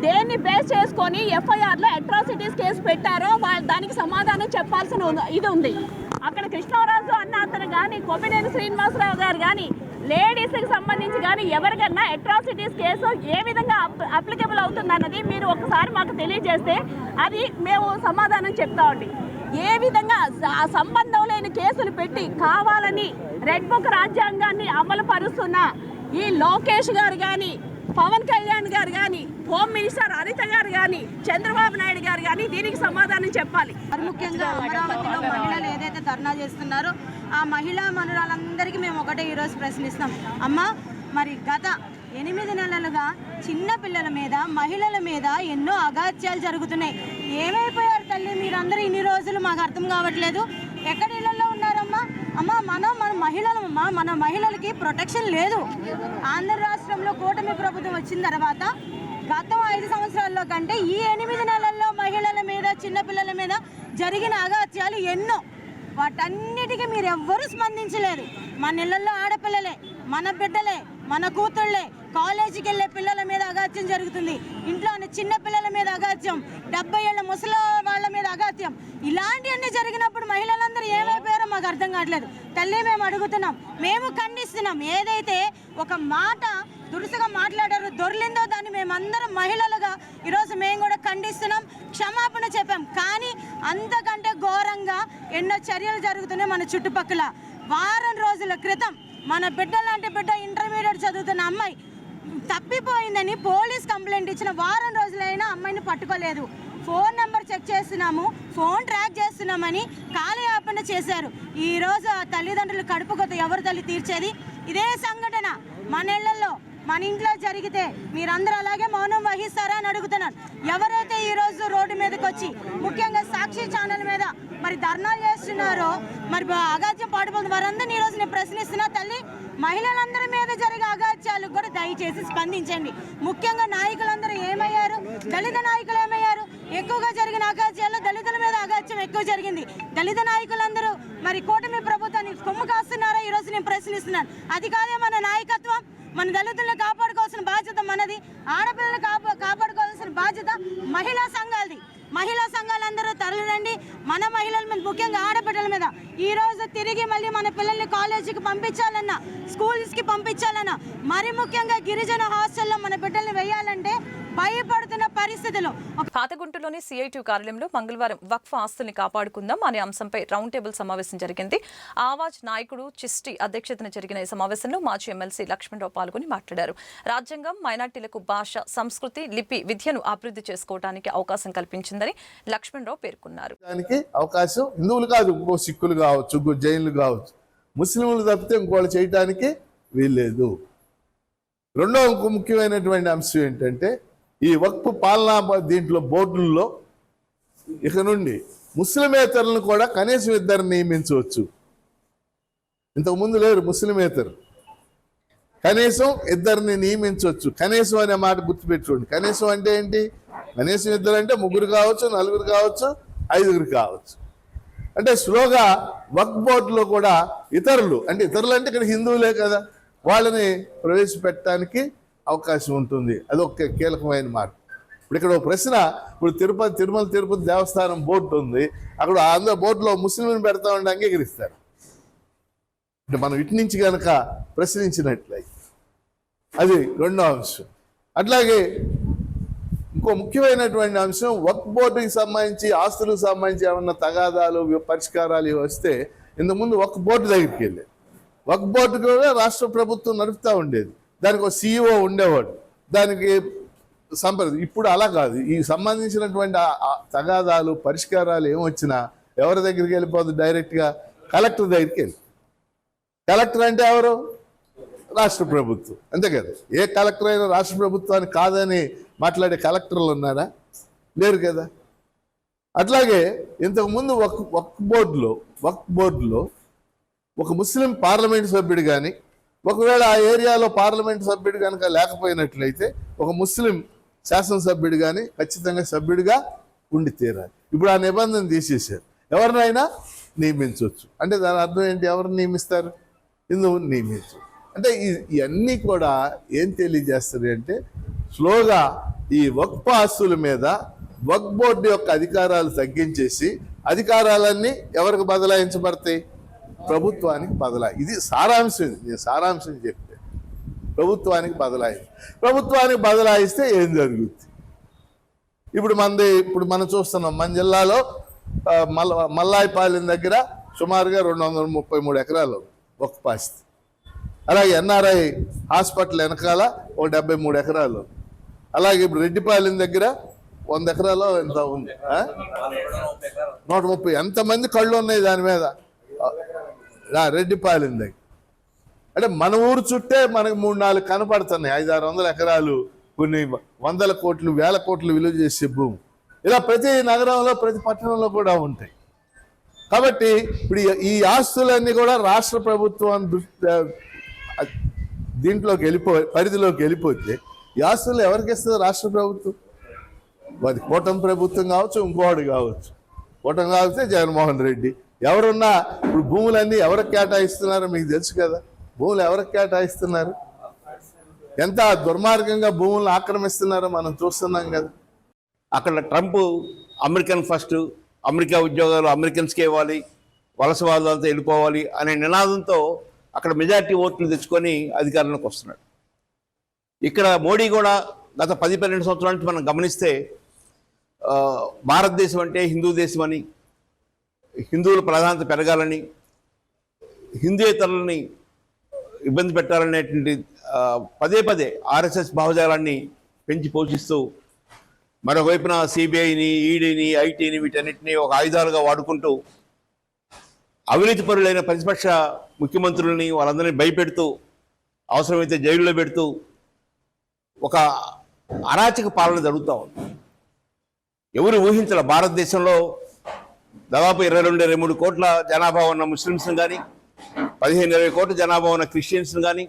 Speaker 3: దేన్ని బేస్ చేసుకొని ఎఫ్ఐఆర్లో అట్రాసిటీస్ కేసు పెట్టారో దానికి సమాధానం చెప్పాల్సిన ఇది ఉంది. అక్కడ కృష్ణరాజు అన్న అతను కానీ, కొమ్మినేని శ్రీనివాసరావు గారు కానీ, లేడీస్కి సంబంధించి కానీ ఎవరికన్నా అట్రాసిటీస్ కేసు ఏ విధంగా అప్లికబుల్ అవుతుందన్నది మీరు ఒకసారి మాకు తెలియజేస్తే అది మేము సమాధానం చెప్తామండి. ఏ విధంగా సంబంధం లేని కేసులు పెట్టి కావాలని రెడ్ బుక్ రాజ్యాంగాన్ని అమలు పరుస్తున్న ఈ లోకేష్ గారు కానీ, పవన్ కళ్యాణ్ గారు కానీ, హోమ్ మినిస్టర్ అనిత గారు కానీ, చంద్రబాబు నాయుడు గారు కానీ దీనికి సమాధానం చెప్పాలి.
Speaker 6: ముఖ్యంగా అమరావతిలో మహిళలు ఏదైతే ధర్నా చేస్తున్నారో ఆ మహిళా మనురాలందరికీ మేము ఒకటే ఈరోజు ప్రశ్నిస్తాం. అమ్మ, మరి గత 8 నెలలుగా చిన్న పిల్లల మీద, మహిళల మీద ఎన్నో అగాత్యాలు జరుగుతున్నాయి. ఏమైపోయారు తల్లి మీరందరూ ఇన్ని రోజులు? మాకు అర్థం కావట్లేదు. ఎక్కడ ఇళ్లలో ఉన్నారమ్మా? అమ్మ, మన మహిళలమ్మా, మన మహిళలకి ప్రొటెక్షన్ లేదు. ఆంధ్ర రాష్ట్రంలో కూటమి ప్రభుత్వం వచ్చిన తర్వాత గతం 5 సంవత్సరాల్లో కంటే ఈ 8 నెలల్లో మహిళల మీద, చిన్నపిల్లల మీద జరిగిన అగాత్యాలు ఎన్నో. వాటన్నిటికీ మీరు ఎవ్వరూ స్పందించలేదు. మన ఇళ్లలో ఆడపిల్లలే, మన బిడ్డలే, మన కూతుళ్ళే, కాలేజీకి వెళ్ళే పిల్లల మీద అగాత్యం జరుగుతుంది, ఇంట్లోనే చిన్న పిల్లల మీద అగాత్యం, 70 ఏళ్ల ముసలి వాళ్ళ మీద అగాత్యం. ఇలాంటివన్నీ జరిగినప్పుడు మహిళలందరూ ఏమైపోయారో మాకు అర్థం కావట్లేదు. తల్లి, మేము అడుగుతున్నాం, మేము ఖండిస్తున్నాం. ఏదైతే ఒక మాట దురుసుగా మాట్లాడారో, దొర్లిందో, దాన్ని మేమందరం మహిళలుగా ఈరోజు మేము కూడా ఖండిస్తున్నాం, క్షమాపణ చెప్పాం. కానీ అంతకంటే ఘోరంగా ఎన్నో చర్యలు జరుగుతున్నాయి మన చుట్టుపక్కల. వారం రోజుల క్రితం మన బిడ్డ లాంటి బిడ్డ, ఇంటర్మీడియట్ చదువుతున్న అమ్మాయి తప్పిపోయిందని పోలీస్ కంప్లైంట్ ఇచ్చిన వారం రోజులైనా అమ్మాయిని పట్టుకోలేదు. ఫోన్ నెంబర్ చెక్ చేస్తున్నాము, ఫోన్ ట్రాక్ చేస్తున్నామని కాలయాపన చేశారు. ఈరోజు ఆ తల్లిదండ్రులు కడుపు కొత్త ఎవరు తల్లి తీర్చేది? ఇదే సంఘటన మన ఇళ్లలో, మన ఇంట్లో జరిగితే మీరందరూ అలాగే మౌనం వహిస్తారా అని అడుగుతున్నాను. ఎవరైతే ఈరోజు రోడ్డు మీదకి వచ్చి ముఖ్యంగా సాక్షి ఛానల్ మీద మరి ధర్నాలు చేస్తున్నారో, మరి అగాత్యం పాటుపోతుంది వారందరినీ ఈరోజు నేను ప్రశ్నిస్తున్నా. తల్లి, మహిళలందరి మీద జరిగే అగాత్యాలకు కూడా దయచేసి స్పందించండి. ముఖ్యంగా నాయకులందరూ ఏమయ్యారు? దళిత నాయకులు ఏమయ్యారు? ఎక్కువగా జరిగిన అగాత్యాల్లో దళితుల మీద అగాత్యం ఎక్కువ జరిగింది. దళిత నాయకులందరూ మరి కూటమి ప్రభుత్వాన్ని కొమ్ము కాస్తున్నారా ఈరోజు నేను ప్రశ్నిస్తున్నాను. అది కాదే మన నాయకత్వం. మన దళితులను కాపాడుకోవాల్సిన బాధ్యత మనది, ఆడపిల్లలను కాపాడుకోవాల్సిన బాధ్యత మహిళా సంఘాలది. మహిళా సంఘాలందరూ తరలిరండి. మన మహిళల మీద, ముఖ్యంగా ఆడపిల్లల మీద ఈ రోజు తిరిగి మళ్ళీ మన పిల్లల్ని కాలేజీకి పంపించాలన్నా, స్కూల్స్కి పంపించాలన్నా, మరి ముఖ్యంగా గిరిజన హాస్టల్లో మన బిడ్డల్ని వేయాలంటే భయపడుతున్న పరిస్థితులు.
Speaker 1: పాతగుంటలోని సిఐటి కార్యాలయంలో మంగళవారం వక్ఫ్ ఆస్తుల్ని కాపాడుకుందాం అనే అంశంపై రౌండ్ టేబుల్ సమావేశం జరిగింది. ఆవాజ్ నాయకుడు చిష్టి అధ్యక్షతన జరిగిన ఈ సమావేశంలో మాజీ ఎమ్మెల్సీ లక్ష్మణరావు పాల్గొని మాట్లాడారు. రాజ్యాంగం మైనార్టీలకు భాష, సంస్కృతి, లిపి, విద్యను అభివృద్ధి చేసుకోవడానికి అవకాశం కల్పించిందని లక్ష్మణరావు పేర్కొన్నారు.
Speaker 7: దానికి అవకాశం హిందువులు కాదు, ఇంకో సిక్కులు కావచ్చు, ఇంకో జైన్లు కావచ్చు, ముస్లింలు తప్పితే ఇంకోళ్ళు చేయటానికి వీల్లేదు. రెండో ఇంకో ముఖ్యమైనటువంటి అంశం ఏంటంటే, ఈ వక్ఫ్ పాలనా దీంట్లో బోర్డుల్లో ఇక నుండి ముస్లిమేతరులను కూడా కనీసం ఇద్దరు నియమించవచ్చు. ఇంతకుముందు లేరు ముస్లిమేతరు, కనీసం ఇద్దరిని నియమించవచ్చు. కనీసం అనే మాట గుర్తుపెట్టుకోండి. కనీసం అంటే ఏంటి? కనీసం ఇద్దరు అంటే ముగ్గురు కావచ్చు, నలుగురు కావచ్చు, ఐదుగురు కావచ్చు. అంటే స్లోగా వక్ఫ్ బోర్డులో కూడా ఇతరులు అంటే ఇక్కడ హిందువులే కదా, వాళ్ళని ప్రవేశపెట్టడానికి అవకాశం ఉంటుంది. అదొక కీలకమైన మాట. ఇప్పుడు ఇక్కడ ఒక ప్రశ్న, ఇప్పుడు తిరుమల తిరుపతి దేవస్థానం బోర్డు ఉంది, అక్కడ అందులో బోర్డులో ముస్లింలను పెడతామని అంగీకరిస్తారు. అంటే మనం ఇటు నుంచి కనుక ప్రశ్నించినట్లయితే అది రెండో అంశం. అట్లాగే ఇంకో ముఖ్యమైనటువంటి అంశం, వక్ఫ్ బోర్డుకి సంబంధించి, ఆస్తులకు సంబంధించి ఏమన్నా తగాదాలు, పరిష్కారాలు వస్తే ఇంతకుముందు వక్ఫ్ బోర్డు దగ్గరికి వెళ్ళేది. వక్ఫ్ బోర్డు కూడా రాష్ట్ర ప్రభుత్వం నడుపుతూ ఉండేది. దానికి ఒక CEO ఉండేవాడు, దానికి ఇప్పుడు అలా కాదు. ఈ సంబంధించినటువంటి తగాదాలు, పరిష్కారాలు ఏమొచ్చినా ఎవరి దగ్గరికి వెళ్ళిపోతుంది? డైరెక్ట్గా కలెక్టర్ దగ్గరికి వెళ్ళి. కలెక్టర్ అంటే ఎవరు? రాష్ట్ర ప్రభుత్వం, అంతే కదా. ఏ కలెక్టర్ అయినా రాష్ట్ర ప్రభుత్వానికి కాదని మాట్లాడే కలెక్టర్లు ఉన్నారా? లేరు కదా. అట్లాగే ఇంతకుముందు వక్ఫ్ బోర్డులో ఒక ముస్లిం పార్లమెంట్ సభ్యుడు కానీ, ఒకవేళ ఆ ఏరియాలో పార్లమెంట్ సభ్యుడు కనుక లేకపోయినట్లయితే ఒక ముస్లిం శాసనసభ్యుడు కానీ ఖచ్చితంగా సభ్యుడిగా ఉండి తీరాలి. ఇప్పుడు ఆ నిబంధన తీసేశారు. ఎవరినైనా నియమించవచ్చు. అంటే దాని అర్థం ఏంటి? ఎవరిని నియమిస్తారు? హిందువుని నియమించు. అంటే ఇవన్నీ కూడా ఏం తెలియజేస్తుంది అంటే, స్లోగా ఈ వక్ఫ్ ఆస్తుల మీద వక్ఫ్ బోర్డు యొక్క అధికారాలు తగ్గించేసి అధికారాలన్నీ ఎవరికి బదలాయించబడతాయి? ప్రభుత్వానికి బదలాయి. ఇది సారాంశం. నేను సారాంశం చెప్తే ప్రభుత్వానికి బదలాయిస్తే ఏం జరుగుతుంది? ఇప్పుడు మనం చూస్తున్నాం, మన జిల్లాలో మల్లాయిపాలెం దగ్గర సుమారుగా 233 ఎకరాలు వక్ఫ్ ఆస్తి. అలాగే NRI హాస్పిటల్ వెనకాల 73 ఎకరాలు. అలాగే ఇప్పుడు రెడ్డిపాలెం దగ్గర 100 ఎకరాలు ఎంత ఉంది, 130. ఎంతమంది కళ్ళు ఉన్నాయి దాని మీద? రెడ్డిపాలెం దగ్గర. అంటే మన ఊరు చుట్టే మనకు 3-4 కనపడుతున్నాయి. 500-600 ఎకరాలు, కొన్ని 100 కోట్లు, 1000 కోట్లు విలువ చేసే భూమి. ఇలా ప్రతి నగరంలో, ప్రతి పట్టణంలో కూడా ఉంటాయి. కాబట్టి ఇప్పుడు ఈ ఆస్తులన్నీ కూడా రాష్ట్ర ప్రభుత్వం పరిధిలోకి వెళ్ళిపోతే ఈ ఆస్తులు ఎవరికి ఇస్తుంది? రాష్ట్ర ప్రభుత్వం. అది కూటమి ప్రభుత్వం కావచ్చు, ఇంకోటి కావచ్చు. కూటమి కావచ్చు జగన్మోహన్ రెడ్డి. ఎవరున్నా ఇప్పుడు భూములన్నీ ఎవరికి కేటాయిస్తున్నారో మీకు తెలుసు కదా. భూములు ఎవరికి కేటాయిస్తున్నారు? ఎంత దుర్మార్గంగా భూములను ఆక్రమిస్తున్నారో మనం చూస్తున్నాం కదా.
Speaker 8: అక్కడ ట్రంప్ అమెరికన్ ఫస్ట్, అమెరికా ఉద్యోగాలు అమెరికన్స్కే ఇవ్వాలి, వలసవాదులతో వెళ్ళిపోవాలి అనే నినాదంతో అక్కడ మెజారిటీ ఓట్లు తెచ్చుకొని అధికారంలోకి వస్తున్నాడు. ఇక్కడ మోడీ కూడా గత 10-12 సంవత్సరాల నుంచి మనం గమనిస్తే భారతదేశం అంటే హిందూ దేశం అని, హిందువుల ప్రాధాన్యత పెరగాలని, హిందూయేతరులని ఇబ్బంది పెట్టాలనేటువంటి పదే RSS భావజాలాన్ని పెంచి పోషిస్తూ, మరోవైపున CBIని, ఈడీని, ఐటీని వీటన్నిటిని ఒక ఆయుధాలుగా వాడుకుంటూ అవినీతి పరులైన ప్రతిపక్ష ముఖ్యమంత్రులని వాళ్ళందరినీ భయపెడుతూ, అవసరమైతే జైల్లో పెడుతూ ఒక అరాచక పాలన జరుగుతూ ఉంది. ఎవరు ఊహించాల భారతదేశంలో దాదాపు 22-23 కోట్ల జనాభా ఉన్న ముస్లిమ్స్ని కానీ, 15-20 కోట్ల జనాభా ఉన్న క్రిస్టియన్స్ని కానీ,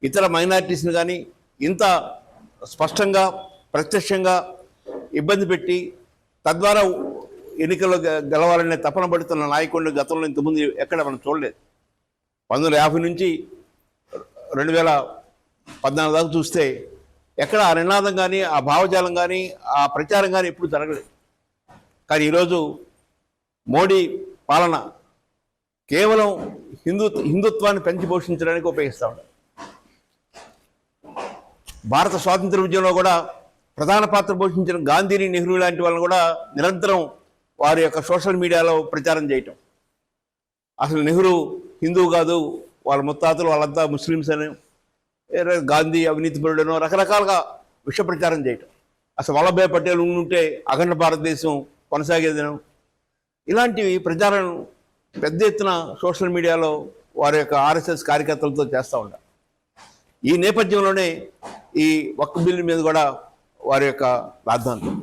Speaker 8: ఇతర మైనారిటీస్ని కానీ ఇంత స్పష్టంగా, ప్రత్యక్షంగా ఇబ్బంది పెట్టి తద్వారా ఎన్నికల్లో గెలవాలనే తపన పడుతున్న నాయకుడిని గతంలో ఇంతకుముందు ఎక్కడ మనం చూడలేదు. 1950 నుంచి 2014 దాకా చూస్తే ఎక్కడ ఆ నినాదం కానీ, ఆ భావజాలం కానీ, ఆ ప్రచారం కానీ ఎప్పుడు జరగలేదు. కానీ ఈరోజు మోడీ పాలన కేవలం హిందుత్వాన్ని పెంచి పోషించడానికి ఉపయోగిస్తూ ఉంటారు. భారత స్వాతంత్ర ఉద్యమంలో కూడా ప్రధాన పాత్ర పోషించిన గాంధీని, నెహ్రూ లాంటి వాళ్ళని కూడా నిరంతరం వారి యొక్క సోషల్ మీడియాలో ప్రచారం చేయటం. అసలు నెహ్రూ హిందువు కాదు, వాళ్ళ ముత్తాతలు వాళ్ళంతా ముస్లిమ్స్ అని, గాంధీ అవినీతిపరుడనో రకరకాలుగా విష ప్రచారం చేయటం. అసలు వల్లభాయ్ పటేల్ ఉంటే అఖండ భారతదేశం కొనసాగేదనం, ఇలాంటివి ప్రచారం పెద్ద ఎత్తున సోషల్ మీడియాలో వారి యొక్క ఆర్ఎస్ఎస్ కార్యకర్తలతో చేస్తూ ఉంటారు. ఈ నేపథ్యంలోనే ఈ వక్ఫ్ బిల్లు మీద కూడా వారి యొక్క రాద్ధాంతం.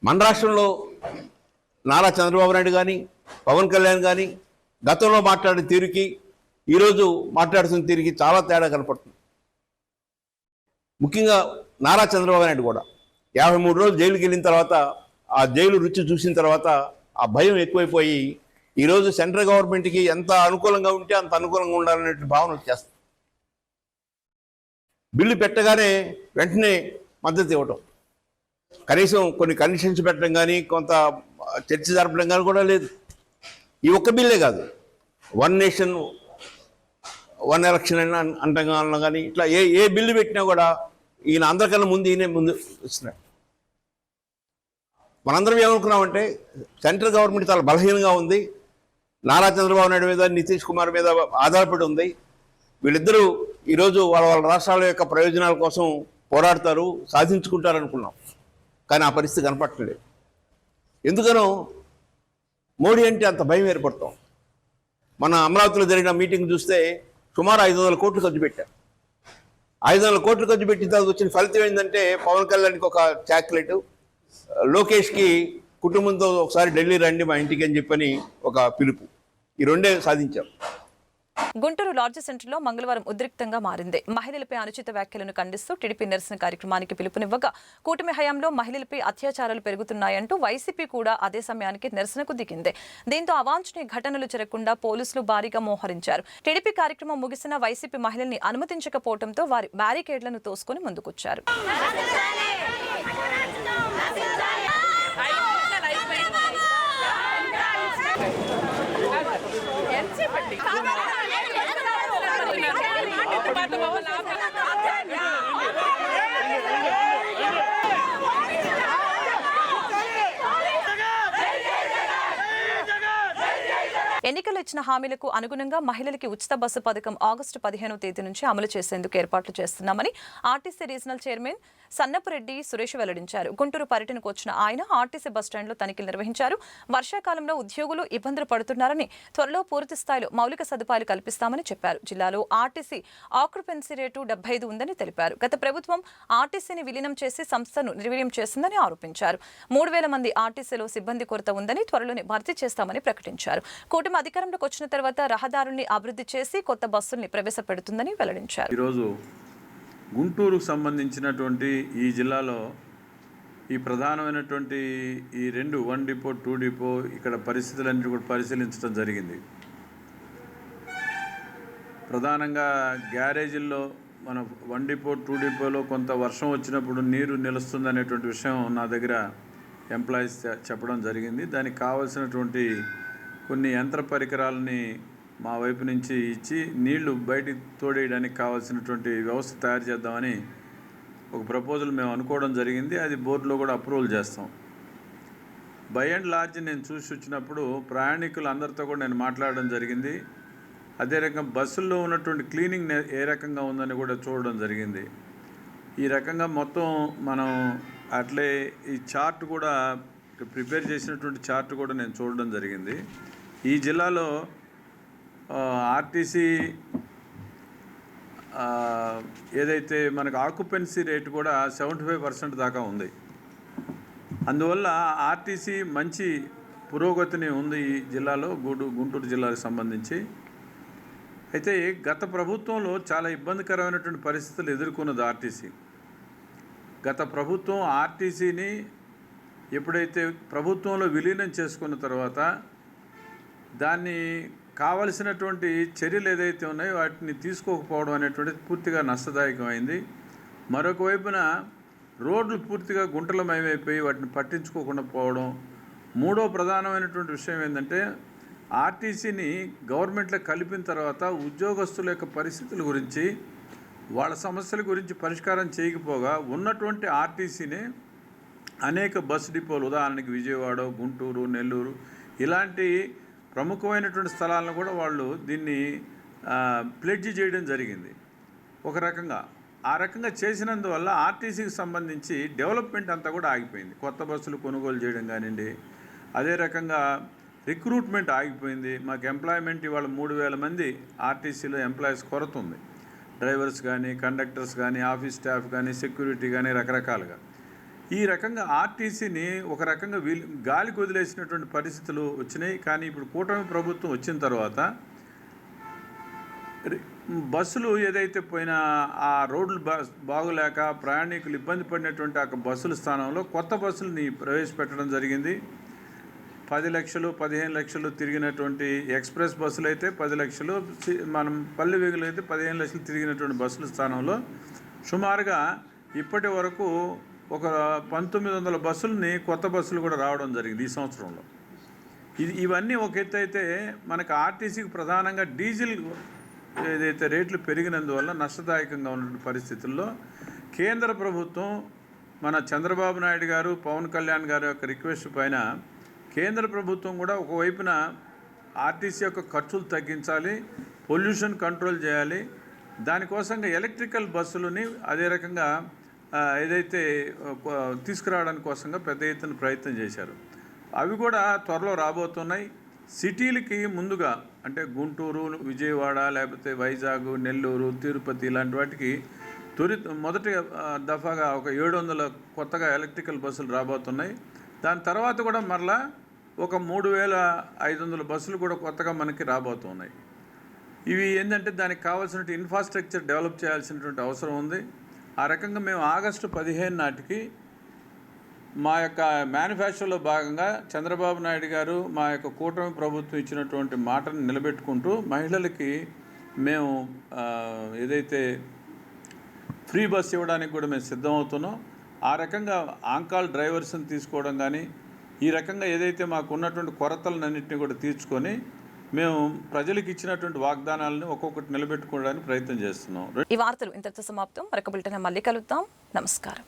Speaker 8: మన రాష్ట్రంలో నారా చంద్రబాబు నాయుడు కానీ, పవన్ కళ్యాణ్ కానీ గతంలో మాట్లాడే తీరుకి ఈరోజు మాట్లాడుతున్న తీరుకి చాలా తేడా కనపడుతుంది. ముఖ్యంగా నారా చంద్రబాబు నాయుడు కూడా 53 రోజులు జైలుకి వెళ్ళిన తర్వాత, ఆ జైలు రుచి చూసిన తర్వాత ఆ భయం ఎక్కువైపోయి ఈరోజు సెంట్రల్ గవర్నమెంట్కి ఎంత అనుకూలంగా ఉంటే అంత అనుకూలంగా ఉండాలనే భావన వచ్చేస్తుంది. బిల్లు పెట్టగానే వెంటనే మద్దతు ఇవ్వటం, కనీసం కొన్ని కండిషన్స్ పెట్టడం కానీ, కొంత చర్చ జరపడం కానీ కూడా లేదు. ఈ ఒక్క బిల్లే కాదు, 1 నేషన్ 1 ఎలక్షన్ అని అంటాం కానీ, ఇట్లా ఏ బిల్లు పెట్టినా కూడా ఈయన అందరికన్నా ముందు ఇస్తున్నాడు. మనందరం ఏమనుకున్నామంటే సెంట్రల్ గవర్నమెంట్ చాలా బలహీనంగా ఉంది, నారా చంద్రబాబు నాయుడు మీద, నితీష్ కుమార్ మీద ఆధారపడి ఉంది, వీళ్ళిద్దరూ ఈరోజు వాళ్ళ రాష్ట్రాల యొక్క ప్రయోజనాల కోసం పోరాడతారు, సాధించుకుంటారు అనుకున్నాం. కానీ ఆ పరిస్థితి కనపట్టలేదు. ఎందుకనో మోడీ అంటే అంత భయం ఏర్పడతాం. మన అమరావతిలో జరిగిన మీటింగ్ చూస్తే సుమారు 500 కోట్లు ఖర్చు పెట్టారు. 500 కోట్లు ఖర్చు పెట్టిన తర్వాత వచ్చిన ఫలితం ఏంటంటే పవన్ కళ్యాణ్కి ఒక చాక్లెట్, లోకేష్కి కుటుంబంతో ఒకసారి ఢిల్లీ రండి మా ఇంటికి అని చెప్పని ఒక పిలుపు. ఈ రెండే సాధించాం.
Speaker 1: గుంటూరు లాడ్జ్ సెంటర్లో మంగళవారం ఉద్రిక్తంగా మారింది. మహిళలపై అనుచిత వ్యాఖ్యలను ఖండిస్తూ టీడీపీ నిరసన కార్యక్రమానికి పిలుపునివ్వగా కూటమి హయాంలో మహిళలపై అత్యాచారాలు పెరుగుతున్నాయంటూ వైసీపీ కూడా అదే సమయానికి నిరసనకు దిగింది. దీంతో అవాంఛనీయ ఘటనలు జరగకుండా పోలీసులు భారీగా మోహరించారు. టీడీపీ కార్యక్రమం ముగిసిన వైసీపీ మహిళల్ని అనుమతించకపోవడంతో వారి బ్యారికేడ్లను తోసుకుని ముందుకొచ్చారు. ఎన్నికల్లో ఇచ్చిన హామీలకు అనుగుణంగా మహిళలకి ఉచిత బస్సు పథకం ఆగస్టు 15వ తేదీ నుంచి అమలు చేసేందుకు ఏర్పాట్లు చేస్తున్నామని RTC regional chairman Sannapureddy Suresh వెల్లడించారు. గుంటూరు పర్యటనకు వచ్చిన ఆయన ఆర్టీసీ బస్టాండ్లో తనిఖీలు నిర్వహించారు. వర్షాకాలంలో ఉద్యోగులు ఇబ్బందులు పడుతున్నారని, త్వరలో పూర్తి స్థాయిలో మౌలిక సదుపాయాలు కల్పిస్తామని చెప్పారు. జిల్లాలో ఆర్టీసీ ఆక్యుపెన్సీ రేటు 75 ఉందని తెలిపారు. గత ప్రభుత్వం ఆర్టీసీని విలీనం చేసి సంస్థను నిర్వీర్యం చేసిందని ఆరోపించారు. 3000 మంది ఆర్టీసీలో సిబ్బంది కొరత ఉందని, త్వరలోనే భర్తీ చేస్తామని ప్రకటించారు. కూటమి అధికారంలోకి వచ్చిన తర్వాత రహదారుల్ని అభివృద్ధి చేసి కొత్త బస్సుల్ని ప్రవేశపెడుతుందని వెల్లడించారు.
Speaker 9: ఈరోజు గుంటూరుకు సంబంధించినటువంటి ఈ జిల్లాలో ఈ ప్రధానమైనటువంటి ఈ 1 డిపో 2 డిపో ఇక్కడ పరిస్థితులన్నిటి కూడా పరిశీలించడం జరిగింది. ప్రధానంగా గ్యారేజీల్లో మన 1 డిపో 2 డిపోలో కొంత వర్షం వచ్చినప్పుడు నీరు నిలుస్తుందనేటువంటి విషయం నా దగ్గర ఎంప్లాయీస్ చెప్పడం జరిగింది. దానికి కావాల్సినటువంటి కొన్ని యంత్ర పరికరాలని మా వైపు నుంచి ఇచ్చి నీళ్లు బయటికి తోడేయడానికి కావాల్సినటువంటి వ్యవస్థ తయారు చేద్దామని ఒక ప్రపోజల్ మేము అనుకోవడం జరిగింది. అది బోర్డులో కూడా అప్రూవల్ చేస్తాం. బై అండ్ లార్జ్ నేను చూసి వచ్చినప్పుడు ప్రయాణికులు అందరితో కూడా నేను మాట్లాడడం జరిగింది. అదే రకంగా బస్సుల్లో ఉన్నటువంటి క్లీనింగ్ ఏ రకంగా ఉందని కూడా చూడడం జరిగింది. ఈ రకంగా మొత్తం మనం అట్లే ఈ చార్ట్ కూడా ప్రిపేర్ చేసినటువంటి చార్ట్ కూడా నేను చూడడం జరిగింది. ఈ జిల్లాలో ఆర్టీసీ ఏదైతే మనకు ఆక్యుపెన్సీ రేటు కూడా 75% దాకా ఉంది. అందువల్ల ఆర్టీసీ మంచి పురోగతిని ఉంది ఈ జిల్లాలో, గుంటూరు జిల్లాకు సంబంధించి. అయితే గత ప్రభుత్వంలో చాలా ఇబ్బందికరమైనటువంటి పరిస్థితులు ఎదుర్కొన్నది ఆర్టీసీ. గత ప్రభుత్వం ఆర్టీసీని ఎప్పుడైతే ప్రభుత్వంలో విలీనం చేసుకున్న తర్వాత దాన్ని కావలసినటువంటి చర్యలు ఏదైతే ఉన్నాయో వాటిని తీసుకోకపోవడం అనేటువంటిది పూర్తిగా నష్టదాయకమైంది. మరొక వైపున రోడ్లు పూర్తిగా గుంటలమయమైపోయి వాటిని పట్టించుకోకుండా పోవడం, మూడో ప్రధానమైనటువంటి విషయం ఏంటంటే ఆర్టీసీని గవర్నమెంట్లో కలిపిన తర్వాత ఉద్యోగస్తుల యొక్క పరిస్థితుల గురించి వాళ్ళ సమస్యల గురించి పరిష్కారం చేయకపోగా ఉన్నటువంటి ఆర్టీసీని అనేక బస్సు డిపోలు, ఉదాహరణకి విజయవాడ, గుంటూరు, నెల్లూరు ఇలాంటి ప్రముఖమైనటువంటి స్థలాలను కూడా వాళ్ళు దీన్ని ప్లెడ్జ్ చేయడం జరిగింది ఒక రకంగా. ఆ రకంగా చేసినందువల్ల ఆర్టీసీకి సంబంధించి డెవలప్మెంట్ అంతా కూడా ఆగిపోయింది. కొత్త బస్సులు కొనుగోలు చేయడం కానివ్వండి, అదే రకంగా రిక్రూట్మెంట్ ఆగిపోయింది. మాకు ఎంప్లాయ్మెంట్ ఇవాళ 3,000 మంది ఆర్టీసీలో ఎంప్లాయీస్ కొరత ఉంది. డ్రైవర్స్ కానీ, కండక్టర్స్ కానీ, ఆఫీస్ స్టాఫ్ కానీ, సెక్యూరిటీ కానీ రకరకాలుగా. ఈ రకంగా ఆర్టీసీని ఒక రకంగా గాలికి వదిలేసినటువంటి పరిస్థితులు వచ్చినాయి. కానీ ఇప్పుడు కూటమి ప్రభుత్వం వచ్చిన తర్వాత బస్సులు ఏదైతే పోయినా ఆ రోడ్లు బాగులేక ప్రయాణికులు ఇబ్బంది పడినటువంటి ఆ బస్సుల స్థానంలో కొత్త బస్సులని ప్రవేశపెట్టడం జరిగింది. 10 లక్షలు 15 లక్షలు తిరిగినటువంటి ఎక్స్ప్రెస్ బస్సులు అయితే 10 లక్షలు, మనం పల్లె వెగులు అయితే 15 లక్షలు తిరిగినటువంటి బస్సుల స్థానంలో సుమారుగా ఇప్పటి వరకు ఒక 1900 బస్సులని కొత్త బస్సులు కూడా రావడం జరిగింది ఈ సంవత్సరంలో. ఇవన్నీ ఒక ఎత్తు అయితే మనకు ఆర్టీసీకి ప్రధానంగా డీజిల్ ఏదైతే రేట్లు పెరిగినందువల్ల నష్టదాయకంగా ఉన్న పరిస్థితుల్లో కేంద్ర ప్రభుత్వం మన చంద్రబాబు నాయుడు గారు, పవన్ కళ్యాణ్ గారి యొక్క రిక్వెస్ట్ పైన కేంద్ర ప్రభుత్వం కూడా ఒకవైపున ఆర్టీసీ యొక్క ఖర్చులు తగ్గించాలి, పొల్యూషన్ కంట్రోల్ చేయాలి, దానికోసంగా ఎలక్ట్రికల్ బస్సులని అదే రకంగా ఏదైతే తీసుకురావడానికి కోసంగా పెద్ద ఎత్తున ప్రయత్నం చేశారు. అవి కూడా త్వరలో రాబోతున్నాయి. సిటీలకి ముందుగా అంటే గుంటూరు, విజయవాడ, లేకపోతే వైజాగ్, నెల్లూరు, తిరుపతి ఇలాంటి వాటికి మొదటి దఫాగా ఒక 700 కొత్తగా ఎలక్ట్రికల్ బస్సులు రాబోతున్నాయి. దాని తర్వాత కూడా మరలా ఒక 3,500 బస్సులు కూడా కొత్తగా మనకి రాబోతున్నాయి. ఇవి ఏంటంటే దానికి కావాల్సిన ఇన్ఫ్రాస్ట్రక్చర్ డెవలప్ చేయాల్సినటువంటి అవసరం ఉంది. ఆ రకంగా మేము ఆగస్టు 15 నాటికి మా యొక్క మేనిఫెస్టోలో భాగంగా చంద్రబాబు నాయుడు గారు మా యొక్క కూటమి ప్రభుత్వం ఇచ్చినటువంటి మాటను నిలబెట్టుకుంటూ మహిళలకి మేము ఏదైతే ఫ్రీ బస్ ఇవ్వడానికి కూడా మేము సిద్ధమవుతున్నాం. ఆ రకంగా ఆంకాల్ డ్రైవర్స్ని తీసుకోవడం కానీ, ఈ రకంగా ఏదైతే మాకు ఉన్నటువంటి కొరతలన్నింటినీ కూడా తీర్చుకొని మేము ప్రజలకు ఇచ్చినటువంటి వాగ్దానాలను ఒక్కొక్కటి నిలబెట్టుకోవడానికి ప్రయత్నం చేస్తున్నాం.
Speaker 1: ఈ వార్తలు ఇంతటితో సమాప్తం. మరొక బులెటిన్ మళ్ళీ కలుద్దాం. నమస్కారం.